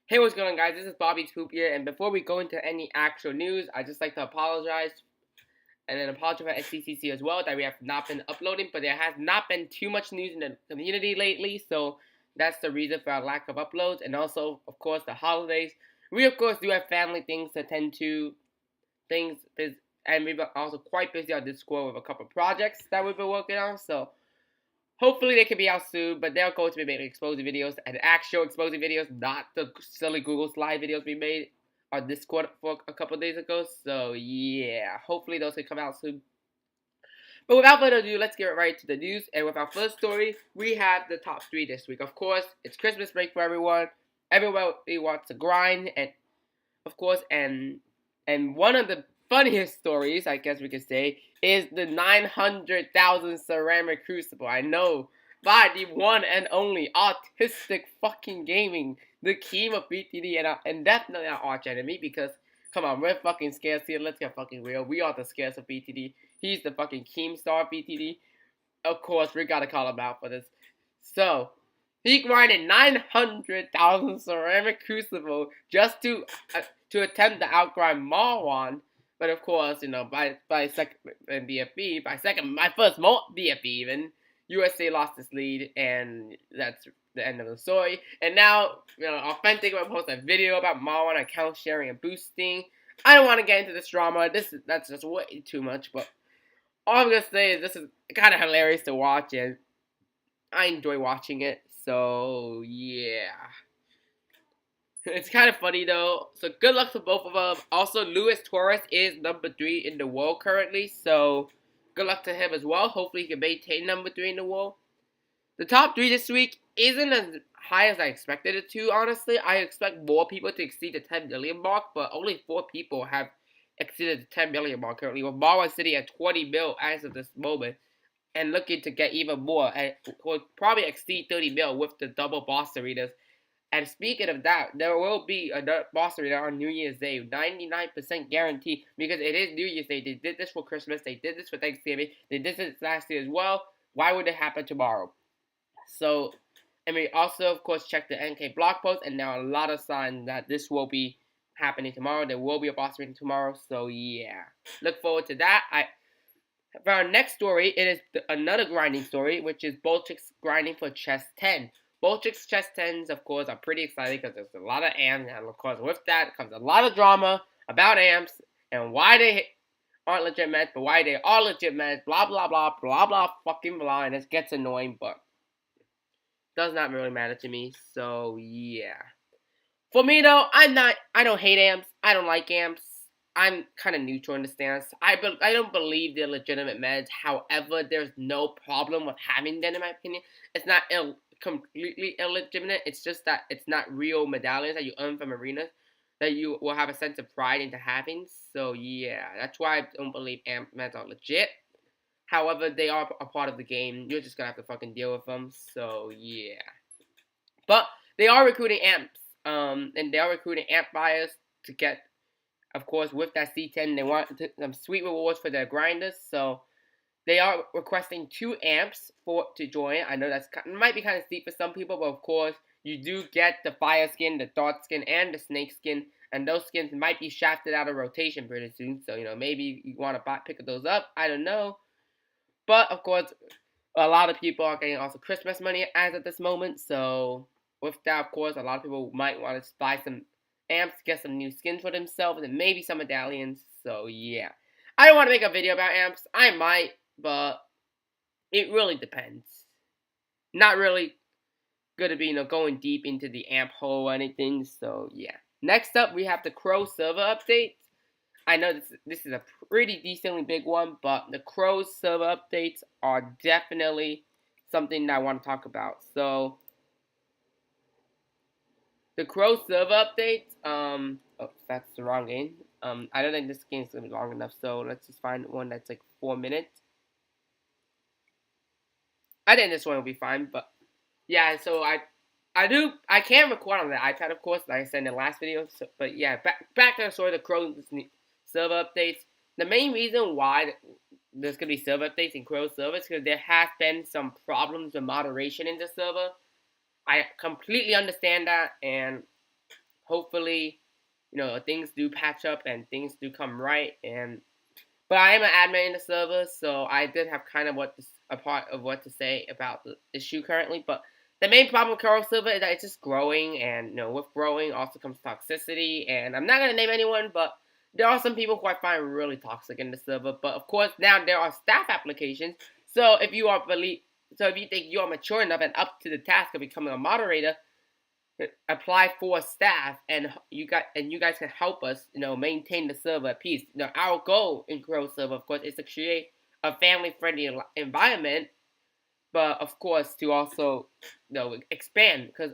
Hey, what's going on, guys? This is Bobby Scoop here, and before we go into any actual news, I'd just like to apologize, and then apologize for SCCC as well, that we have not been uploading, but there has not been too much news in the community lately, so that's the reason for our lack of uploads, and also, of course, the holidays. We, of course, do have family things to attend to, and we've been also quite busy on Discord with a couple of projects that we've been working on, so hopefully they can be out soon, but they're going to be making exposing videos and actual exposing videos, not the silly Google slide videos we made on Discord for a couple of days ago. So yeah, hopefully those can come out soon. But without further ado, let's get right to the news. And with our first story, we have the top 3 this week. Of course, it's Christmas break for everyone. Everybody wants to grind, and of course, and one of the funniest stories, I guess we could say, is the 900,000 ceramic crucible. I know, by the one and only autistic fucking gaming, the king of BTD, and definitely our arch enemy, because come on, we're fucking scarce here. Let's get fucking real. We are the scarce of BTD. He's the fucking Keemstar of BTD. Of course, we gotta call him out for this. So, he grinded 900,000 ceramic crucible just to attempt to outgrind Marwan. But of course, by second BFB, my first BFB even, USA lost its lead, and that's the end of the story. And now, Authentic will post a video about Marwan account sharing and boosting. I don't want to get into this drama. That's just way too much. But all I'm gonna say is this is kind of hilarious to watch, and I enjoy watching it. So yeah. It's kind of funny though. So good luck to both of them. Also, Luis Torres is number 3 in the world currently. So good luck to him as well. Hopefully he can maintain number 3 in the world. The top 3 this week isn't as high as I expected it to, honestly. I expect more people to exceed the 10 million mark, but only 4 people have exceeded the 10 million mark currently. With Marwan sitting at 20 mil as of this moment, and looking to get even more, and will probably exceed 30 mil with the double boss arenas. And speaking of that, there will be a boss arena on New Year's Day, 99% guarantee, because it is New Year's Day. They did this for Christmas, they did this for Thanksgiving, they did this last year as well. Why would it happen tomorrow? So, and we also, of course, checked the NK blog post, and now a lot of signs that this will be happening tomorrow. There will be a boss arena tomorrow, so yeah. Look forward to that. For our next story, it is another grinding story, which is Bolchik's grinding for chest 10. Bolchik's chest 10s, of course, are pretty exciting because there's a lot of amps, and of course, with that comes a lot of drama about amps and why they aren't legit meds, but why they are legit meds, blah, blah, blah, blah, blah, fucking blah, and it gets annoying, but does not really matter to me, so yeah. For me, though, I don't hate amps, I don't like amps. I'm kind of neutral in the stance. I don't believe they're legitimate meds. However, there's no problem with having them, in my opinion. It's not completely illegitimate. It's just that it's not real medallions that you earn from arenas that you will have a sense of pride into having. So yeah, that's why I don't believe amp meds are legit. However, they are a part of the game. You're just gonna have to fucking deal with them. So yeah, but they are recruiting amps. And they are recruiting amp buyers to get. Of course, with that C10, they want some sweet rewards for their grinders, so they are requesting 2 amps to join. I know that might be kind of steep for some people, but of course, you do get the fire skin, the dart skin, and the snake skin, and those skins might be shafted out of rotation pretty soon, so, maybe you want to pick those up. I don't know. But, of course, a lot of people are getting also Christmas money as at this moment, so with that, of course, a lot of people might want to buy some amps, get some new skins for themselves, and maybe some medallions. So yeah, I don't want to make a video about amps. I might, but it really depends. Not really good to be going deep into the amp hole or anything. So yeah. Next up, we have the Crow server updates. I know this is a pretty decently big one, but the Crow server updates are definitely something that I want to talk about. So the Crow server updates, oh, that's the wrong game. I don't think this game is going to be long enough, so let's just find one that's like 4 minutes. I think this one will be fine, but yeah, so I can't record on the iPad, of course, like I said in the last video, so, but yeah, back to the story, the Crow server updates. The main reason why there's going to be server updates in Crow servers is because there has been some problems with moderation in the server. I completely understand that, and hopefully, things do patch up and things do come right. But I am an admin in the server, so I did have kind of a part of what to say about the issue currently. But the main problem with Curl server is that it's just growing, and with growing also comes toxicity. And I'm not gonna name anyone, but there are some people who I find really toxic in the server. But of course, now there are staff applications. So if you think you are mature enough and up to the task of becoming a moderator, apply for staff, and you guys can help us, maintain the server at peace. Our goal in Grow Server, of course, is to create a family-friendly environment, but of course to also, expand, because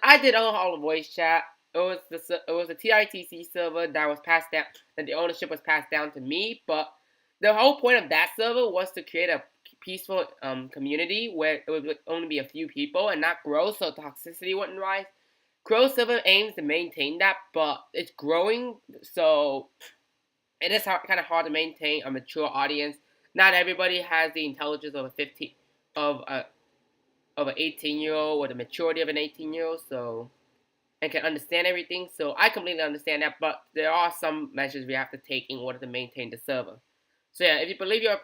I did all the voice chat. It was a TITC server that was passed down, that the ownership was passed down to me, but the whole point of that server was to create a peaceful community where it would only be a few people and not grow, so toxicity wouldn't rise. Crow Server aims to maintain that, but it's growing, so it is kind of hard to maintain a mature audience. Not everybody has the intelligence of an 18-year-old, or the maturity of an 18-year-old, so, and can understand everything. So I completely understand that, but there are some measures we have to take in order to maintain the server. So yeah, if you believe you're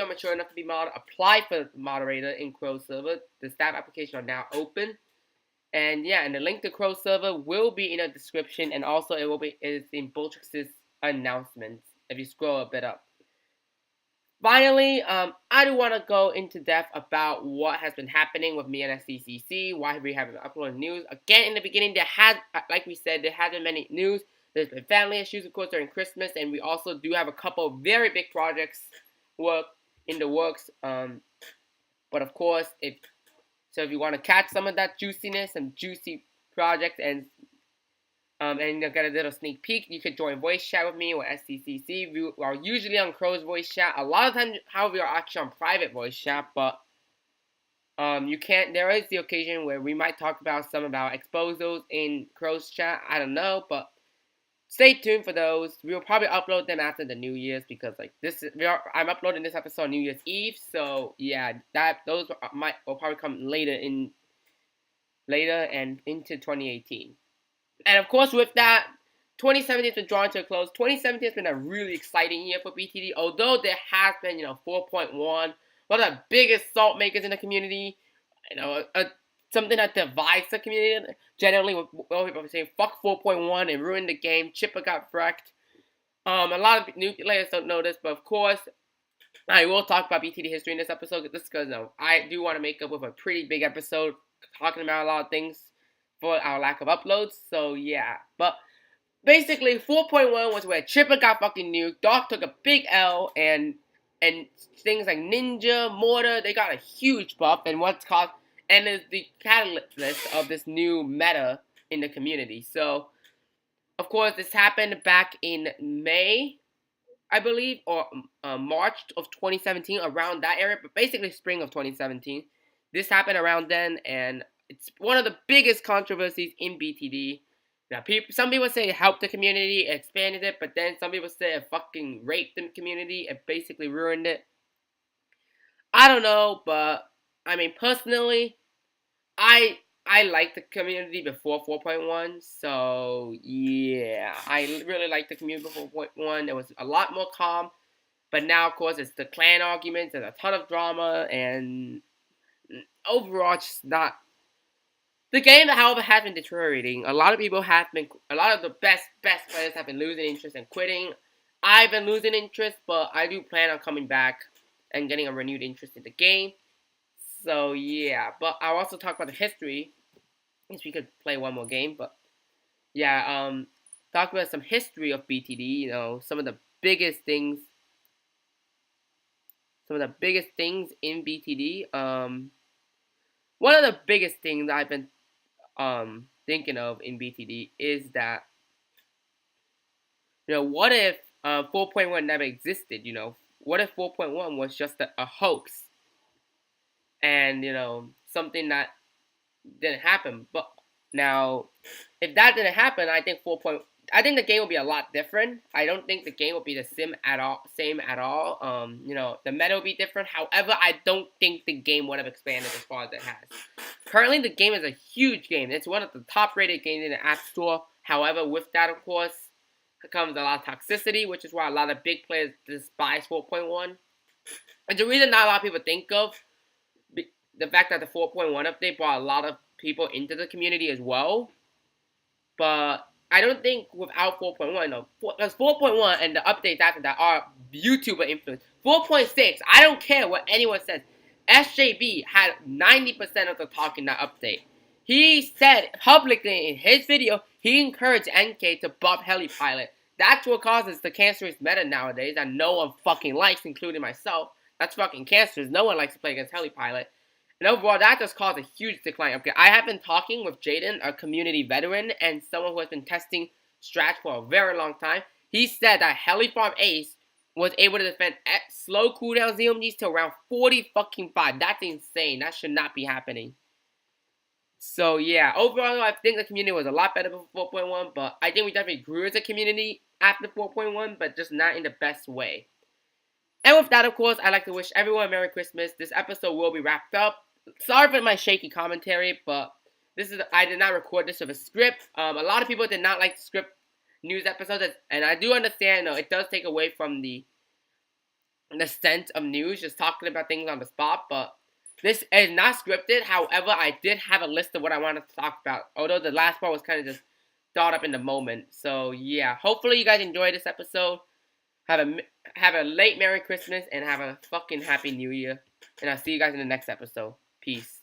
mature enough to be apply for moderator in Crow Server. The staff applications are now open. And yeah, and the link to Crow Server will be in the description, and also it's in Boltrix's announcements if you scroll a bit up. Finally, I do want to go into depth about what has been happening with me and SCCC, why we haven't uploaded news. Again, in the beginning, like we said, there hasn't been many news. There's been family issues, of course, during Christmas, and we also do have a couple of very big projects in the works. But of course, if you want to catch some of that juiciness and juicy projects, and get a little sneak peek, you could join voice chat with me or SCCC. We are usually on Crow's voice chat. A lot of times, however, we are actually on private voice chat, but there is the occasion where we might talk about some of our exposals in Crow's chat. I don't know, but stay tuned for those. We will probably upload them after the New Year's, because I'm uploading this episode on New Year's Eve, so yeah, those will probably come later and into 2018. And of course, with that, 2017 has been drawing to a close. 2017 has been a really exciting year for BTD, although there has been 4.1, one of the biggest salt makers in the community, something that divides the community. Generally, people are saying, fuck 4.1, and ruined the game. Chipper got wrecked. A lot of new players don't know this, but of course, I will talk about BTD history in this episode, just because I do want to make up with a pretty big episode talking about a lot of things for our lack of uploads. So yeah, but basically 4.1 was where Chipper got fucking nuked. Doc took a big L, and things like Ninja, Mortar, they got a huge buff, and is the catalyst of this new meta in the community. So, of course, this happened back in May, I believe, or March of 2017, around that area, but basically spring of 2017. This happened around then, and it's one of the biggest controversies in BTD. Now, some people say it helped the community, it expanded it, but then some people say it fucking raped the community, it basically ruined it. I don't know, but I mean, personally, I liked the community before 4.1, so yeah, I really liked the community before 4.1. It was a lot more calm, but now, of course, it's the clan arguments, there's a ton of drama, and overall, it's just not. The game, however, has been deteriorating. A lot of the best players have been losing interest and quitting. I've been losing interest, but I do plan on coming back and getting a renewed interest in the game. So yeah, but I'll also talk about the history. I guess we could play one more game, but yeah, talk about some history of BTD. Some of the biggest things in BTD. One of the biggest things I've been thinking of in BTD is that, what if 4.1 never existed? What if 4.1 was just a hoax, and something that didn't happen? But now, if that didn't happen, I think the game will be a lot different. I don't think the game will be the same at all. The meta will be different. However, I don't think the game would have expanded as far as it has. Currently, the game is a huge game. It's one of the top-rated games in the App Store. However, with that, of course, comes a lot of toxicity, which is why a lot of big players despise 4.1. And the reason not a lot of people think of the fact that the 4.1 update brought a lot of people into the community as well. But I don't think without 4.1, no, because 4.1 and the updates after that are YouTuber influence. 4.6, I don't care what anyone says. SJB had 90% of the talk in that update. He said publicly in his video, he encouraged NK to buff Helipilot. That's what causes the cancerous meta nowadays that no one fucking likes, including myself. That's fucking cancerous. No one likes to play against Helipilot. And overall, that just caused a huge decline. Okay, I have been talking with Jaden, a community veteran, and someone who has been testing strats for a very long time. He said that Helifarm Ace was able to defend slow cooldown ZMGs to around 40 fucking 5. That's insane. That should not be happening. So yeah, overall I think the community was a lot better before 4.1, but I think we definitely grew as a community after 4.1, but just not in the best way. And with that, of course, I'd like to wish everyone a Merry Christmas. This episode will be wrapped up. Sorry for my shaky commentary, but I did not record this with a script. A lot of people did not like the script news episodes, and I do understand, it does take away from the sense of news, just talking about things on the spot, but this is not scripted. However, I did have a list of what I wanted to talk about, although the last part was kind of just thought up in the moment. So yeah, hopefully you guys enjoyed this episode. Have a late Merry Christmas and have a fucking Happy New Year, and I'll see you guys in the next episode. Peace.